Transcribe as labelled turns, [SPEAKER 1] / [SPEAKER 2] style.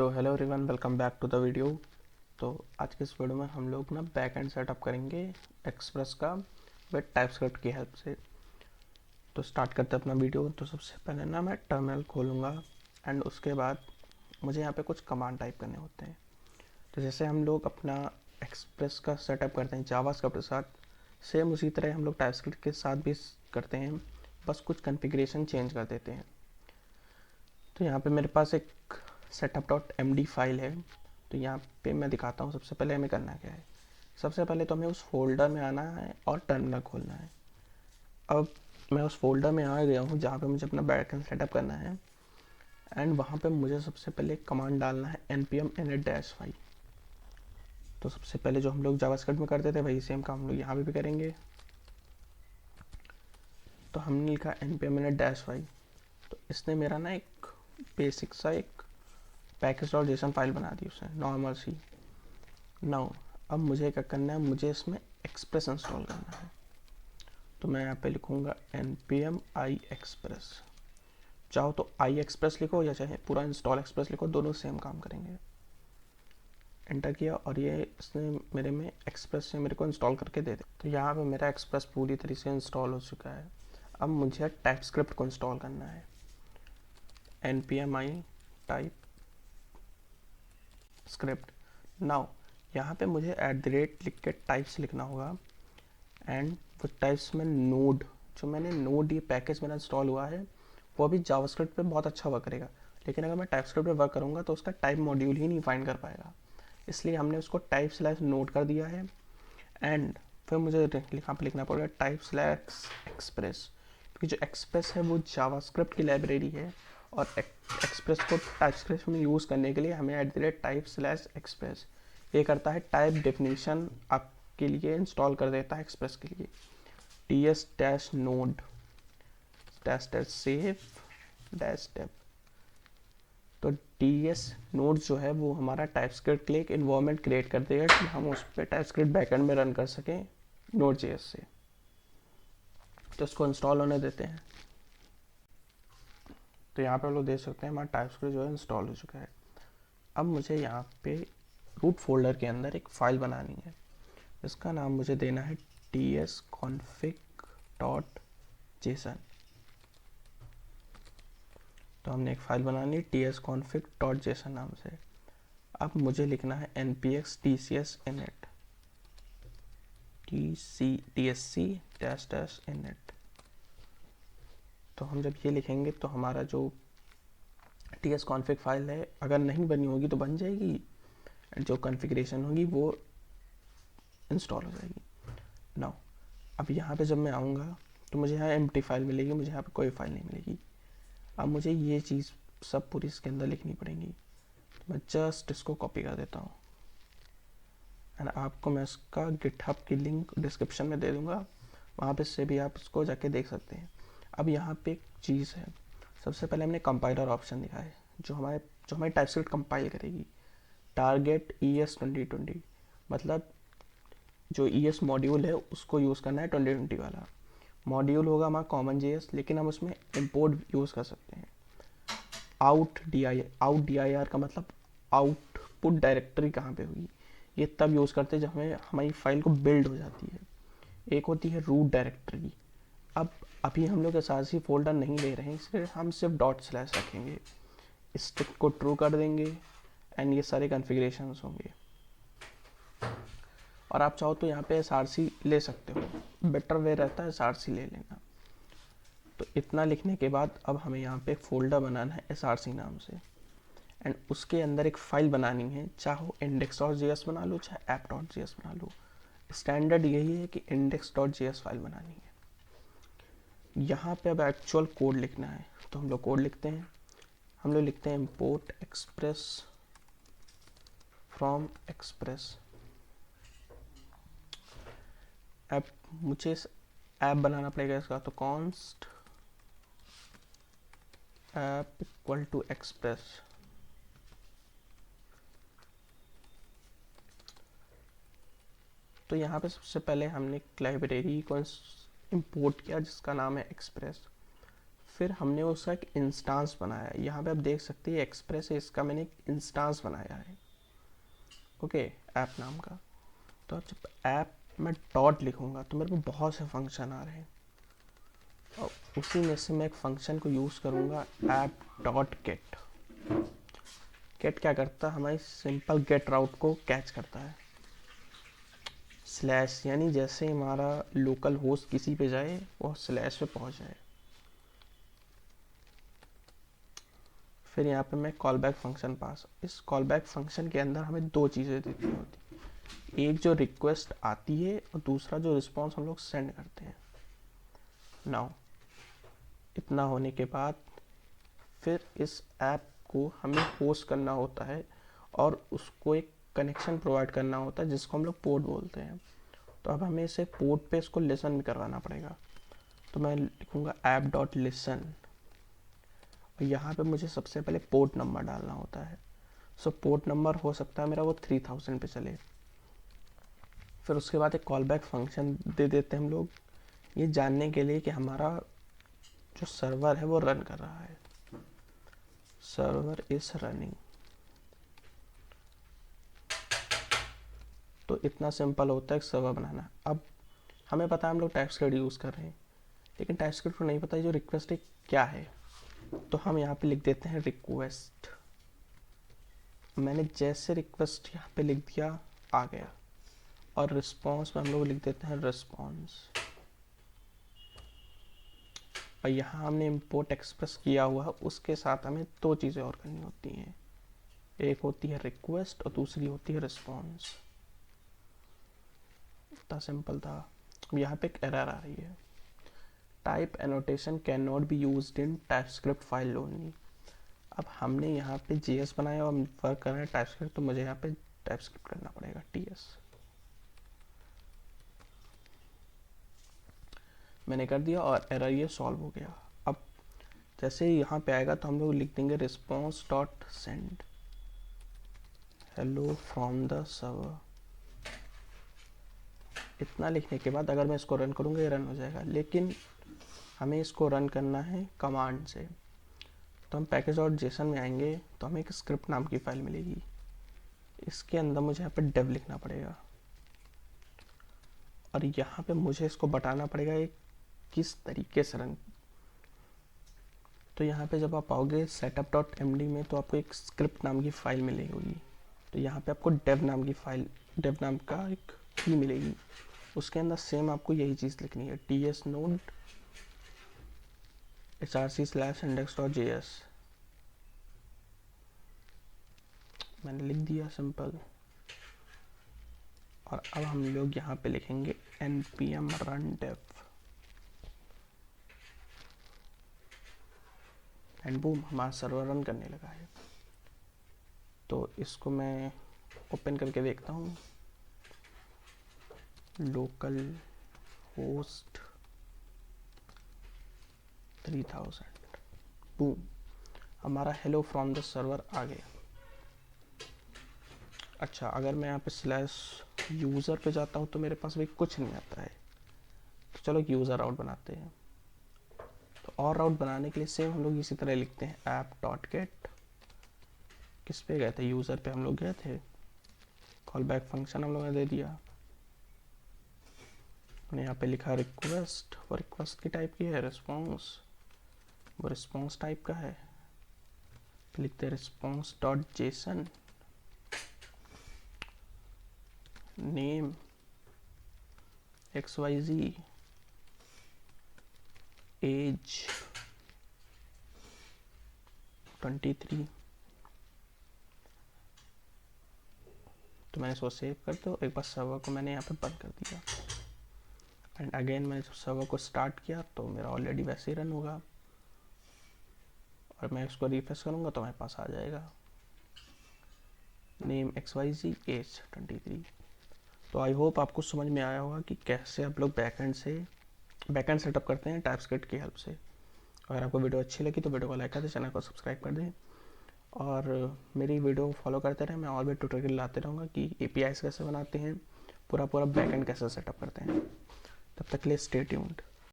[SPEAKER 1] तो hello everyone, welcome back to the video. तो आज के इस वीडियो में हम लोग ना बैक एंड सेटअप करेंगे एक्सप्रेस का विद टाइपस्क्रिप्ट की हेल्प से। तो स्टार्ट करते हैं अपना वीडियो। तो सबसे पहले ना मैं टर्मिनल खोलूँगा एंड उसके बाद मुझे यहाँ पे कुछ कमांड टाइप करने होते हैं। तो जैसे हम लोग अपना एक्सप्रेस का सेटअप करते हैं जावास्क्रिप्ट के साथ, सेम उसी तरह हम लोग टाइपस्क्रिप्ट के साथ भी करते हैं, बस कुछ कॉन्फ़िगरेशन चेंज कर देते हैं। तो यहाँ पे मेरे पास एक setup.md फाइल है। तो यहाँ पे मैं दिखाता हूँ सबसे पहले हमें करना क्या है। सबसे पहले तो हमें उस फोल्डर में आना है और टर्मिनल खोलना है। अब मैं उस फोल्डर में आ गया हूँ जहाँ पे मुझे अपना बैकएंड सेटअप करना है एंड वहाँ पे मुझे सबसे पहले कमांड डालना है npm init-5। तो सबसे पहले जो हम लोग जावास्क्रिप्ट में करते थे वही सेम काम हम लोग यहाँ पे भी करेंगे। तो हमने लिखा npm init-5। तो इसने मेरा ना एक बेसिक सा एक पैकेज.json फाइल बना दी उसने, नॉर्मल सी। नाउ अब मुझे क्या करना है, मुझे इसमें एक्सप्रेस इंस्टॉल करना है। तो मैं यहाँ पे लिखूँगा npm i express। चाहो तो i express लिखो या चाहे पूरा इंस्टॉल एक्सप्रेस लिखो, दोनों सेम काम करेंगे। एंटर किया और ये इसने मेरे में एक्सप्रेस से मेरे को इंस्टॉल करके दे दे। तो यहाँ पे मेरा एक्सप्रेस पूरी तरीके से इंस्टॉल हो चुका है। अब मुझे टाइपस्क्रिप्ट को इंस्टॉल करना है। npm i type script. Now यहाँ पे मुझे @ लिख के टाइप्स लिखना होगा एंड वो टाइप्स में नोड, जो मैंने नोड ये पैकेज मेरा इंस्टॉल हुआ है वो अभी जावास्क्रिप्ट पे बहुत अच्छा वर्क करेगा, लेकिन अगर मैं टाइपस्क्रिप्ट पे वर्क करूँगा तो उसका टाइप मॉड्यूल ही नहीं फाइंड कर पाएगा। इसलिए हमने उसको टाइप/नोड कर दिया है एंड फिर मुझे यहाँ पे लिखना पड़ेगा टाइप/एक्सप्रेस, क्योंकि जो एक्सप्रेस है वो जावास्क्रिप्ट की लाइब्रेरी है और एक्सप्रेस को टाइपस्क्रिप्ट में यूज़ करने के लिए हमें @टाइप/एक्सप्रेस ये करता है टाइप डेफिनेशन आपके लिए इंस्टॉल कर देता है एक्सप्रेस के लिए। ts-node -save-dev। तो ts नोड जो है वो हमारा टाइपस्क्रिप्ट के लिए एक इन्वायरमेंट क्रिएट कर देगा कि हम उस पर टाइपस्क्रिप्ट बैकएंड में रन कर सकें Node.js से। तो इसको इंस्टॉल होने देते हैं। तो यहाँ पे हम लोग देख सकते हैं हमारा टाइपस्क्रिप्ट जो है इंस्टॉल हो चुका है। अब मुझे यहाँ पे रूट फोल्डर के अंदर एक फ़ाइल बनानी है। इसका नाम मुझे देना है tsconfig.json। तो हमने एक फ़ाइल बनानी है tsconfig.json नाम से। अब मुझे लिखना है npx tcs init tsc-init। तो हम जब ये लिखेंगे तो हमारा जो tsconfig फाइल है अगर नहीं बनी होगी तो बन जाएगी, जो कॉन्फ़िगरेशन होगी वो इंस्टॉल हो जाएगी। नाउ अब यहाँ पे जब मैं आऊँगा तो मुझे यहाँ एम्प्टी फाइल मिलेगी, मुझे यहाँ पे कोई फाइल नहीं मिलेगी। अब मुझे ये चीज़ सब पूरी इसके अंदर लिखनी पड़ेगी। तो मैं जस्ट इसको कॉपी कर देता हूँ एंड आपको मैं इसका गिटहब की लिंक डिस्क्रिप्शन में दे दूँगा, वहाँ पे से भी आप इसको जाके देख सकते हैं। अब यहाँ पे एक चीज़ है, सबसे पहले हमने कंपाइलर ऑप्शन दिखा है जो हमारी टाइपस्क्रिप्ट कंपाइल करेगी। टारगेट ES 2020, मतलब जो ES मॉड्यूल है उसको यूज़ करना है 2020 वाला मॉड्यूल होगा हमारा कॉमन JS, लेकिन हम उसमें इंपोर्ट यूज़ कर सकते हैं। आउट डी आई आर का मतलब आउटपुट डायरेक्टरी कहाँ पे होगी, ये तब यूज़ करते हैं जब हमें हमारी फाइल को बिल्ड हो जाती है। एक होती है रूट डायरेक्टरी। अब अभी हम लोग एसआरसी फोल्डर नहीं ले रहे हैं, इसलिए हम सिर्फ डॉट/ रखेंगे, स्टिक को ट्रू कर देंगे एंड ये सारे कॉन्फ़िगरेशन होंगे। और आप चाहो तो यहाँ पे एसआरसी ले सकते हो, बेटर वे रहता है एसआरसी ले लेना। तो इतना लिखने के बाद अब हमें यहाँ पे फोल्डर बनाना है एसआरसी नाम से एंड उसके अंदर एक फ़ाइल बनानी है, चाहो index.js बना लो चाहे app.js बना लो। स्टैंडर्ड यही है कि index.js फाइल बनानी है। यहाँ पे अब एक्चुअल कोड लिखना है, तो हम लोग कोड लिखते हैं। हम लोग लिखते हैं import express from express। App मुझे ऐप बनाना पड़ेगा इसका, तो const app equal to express। तो यहाँ पे सबसे पहले हमने एक लाइब्रेरी को इंपोर्ट किया जिसका नाम है एक्सप्रेस। फिर हमने उसका एक इंस्टांस बनाया। यहाँ पे आप देख सकते हैं एक्सप्रेस है, इसका मैंने एक इंस्टांस बनाया है, ओके, ऐप नाम का। तो अब जब ऐप में डॉट लिखूँगा तो मेरे को बहुत से फंक्शन आ रहे हैं, और उसी में से मैं एक फंक्शन को यूज़ करूँगा, ऐप डॉट गेट। गेट क्या करता है, हमारी सिंपल गेट राउट को कैच करता है। स्लैश यानी जैसे हमारा लोकल होस्ट किसी पे जाए वो स्लैश पे पहुंच जाए। फिर यहाँ पे मैं कॉल बैक फंक्शन पास, इस कॉल बैक फंक्शन के अंदर हमें दो चीज़ें देती होती, एक जो रिक्वेस्ट आती है और दूसरा जो रिस्पॉन्स हम लोग सेंड करते हैं। नाउ इतना होने के बाद फिर इस ऐप को हमें होस्ट करना होता है और उसको एक कनेक्शन प्रोवाइड करना होता है जिसको हम लोग पोर्ट बोलते हैं। तो अब हमें इसे पोर्ट पे इसको लिसन भी करवाना पड़ेगा। तो मैं लिखूँगा ऐप डॉट लिसन, और यहाँ पे मुझे सबसे पहले पोर्ट नंबर डालना होता है। सो पोर्ट नंबर हो सकता है मेरा वो 3000 पे चले। फिर उसके बाद एक कॉल बैक फंक्शन दे देते हैं हम लोग, ये जानने के लिए कि हमारा जो सर्वर है वो रन कर रहा है। Server is running. तो इतना सिंपल होता है एक सर्वर बनाना। अब हमें पता है हम लोग टाइपस्क्रिप्ट यूज़ कर रहे हैं, लेकिन टाइपस्क्रिप्ट को नहीं पता जो रिक्वेस्ट है क्या है। तो हम यहाँ पे लिख देते हैं रिक्वेस्ट। मैंने जैसे रिक्वेस्ट यहाँ पे लिख दिया आ गया, और रिस्पॉन्स में हम लोग लिख देते हैं रिस्पॉन्स। और यहाँ हमने इम्पोर्ट एक्सप्रेस किया हुआ है, उसके साथ हमें दो चीज़ें और करनी होती हैं, एक होती है रिक्वेस्ट और दूसरी होती है रिस्पॉन्स। इतना सिंपल था। अब यहाँ पे एक एरर आ रही है, type annotation can not be used in TypeScript file only. अब हमने यहाँ पे JS बनाया और वर्क कर रहे हैं टाइपस्क्रिप्ट, तो मुझे यहाँ पे टाइपस्क्रिप्ट करना पड़ेगा TS। मैंने कर दिया और एरर ये सॉल्व हो गया। अब जैसे ही यहाँ पे आएगा तो हम लोग लिख देंगे response dot send hello from the server. इतना लिखने के बाद अगर मैं इसको रन करूँगा ये रन हो जाएगा, लेकिन हमें इसको रन करना है कमांड से। तो हम पैकेज डॉट जेसन में आएंगे तो हमें एक स्क्रिप्ट नाम की फाइल मिलेगी, इसके अंदर मुझे यहाँ पे डेव लिखना पड़ेगा, और यहाँ पे मुझे इसको बताना पड़ेगा एक किस तरीके से रन। तो यहाँ पे जब आप आओगे setup.md में तो आपको एक स्क्रिप्ट नाम की फाइल मिलेगी। तो यहाँ पे आपको डेव नाम की फाइल, डेव नाम का एक की मिलेगी, उसके अंदर सेम आपको यही चीज़ लिखनी है, ts node src/index.js। मैंने लिख दिया सिंपल। और अब हम लोग यहाँ पे लिखेंगे npm run dev, and boom हमारा सर्वर रन करने लगा है। तो इसको मैं ओपन करके देखता हूँ, लोकल होस्ट 3000, बूम हमारा हेलो फ्रॉम द सर्वर आ गया। अच्छा, अगर मैं यहाँ पे स्लैश यूज़र पे जाता हूँ तो मेरे पास भी कुछ नहीं आता है। तो चलो एक यूज़र राउट बनाते हैं। तो और राउट बनाने के लिए सेम हम लोग इसी तरह लिखते हैं ऐप डॉट गेट। किस पे गए थे, यूज़र पे हम लोग गए थे, कॉल बैक फंक्शन हम लोगों ने दे दिया, हमने यहाँ पे लिखा रिक्वेस्ट, वो रिक्वेस्ट की टाइप की है, रिस्पॉन्स वो रिस्पॉन्स टाइप का है, लिखते हैं response dot JSON, name XYZ, age 23। तो मैंने इसको सेव कर दो, एक बार सर्वर को मैंने यहाँ पे बंद कर दिया, एंड अगेन मैंने जब सर्वर को स्टार्ट किया तो मेरा ऑलरेडी वैसे ही रन होगा, और मैं इसको रिफ्रेश करूँगा तो मेरे पास आ जाएगा नेम XYZ एज 23। तो आई होप आपको समझ में आया होगा कि कैसे आप लोग बैकएंड सेटअप करते हैं टाइपस्क्रिप्ट की हेल्प से। अगर आपको वीडियो अच्छी लगी तो वीडियो को लाइक कर दें, चैनल को सब्सक्राइब कर दें, और मेरी वीडियो फॉलो करते रहें। मैं और भी ट्यूटोरियल लाते रहूँगा कि APIs कैसे बनाते हैं, पूरा बैकएंड कैसे सेटअप करते हैं। तब तक के लिए स्टे ट्यून्ड।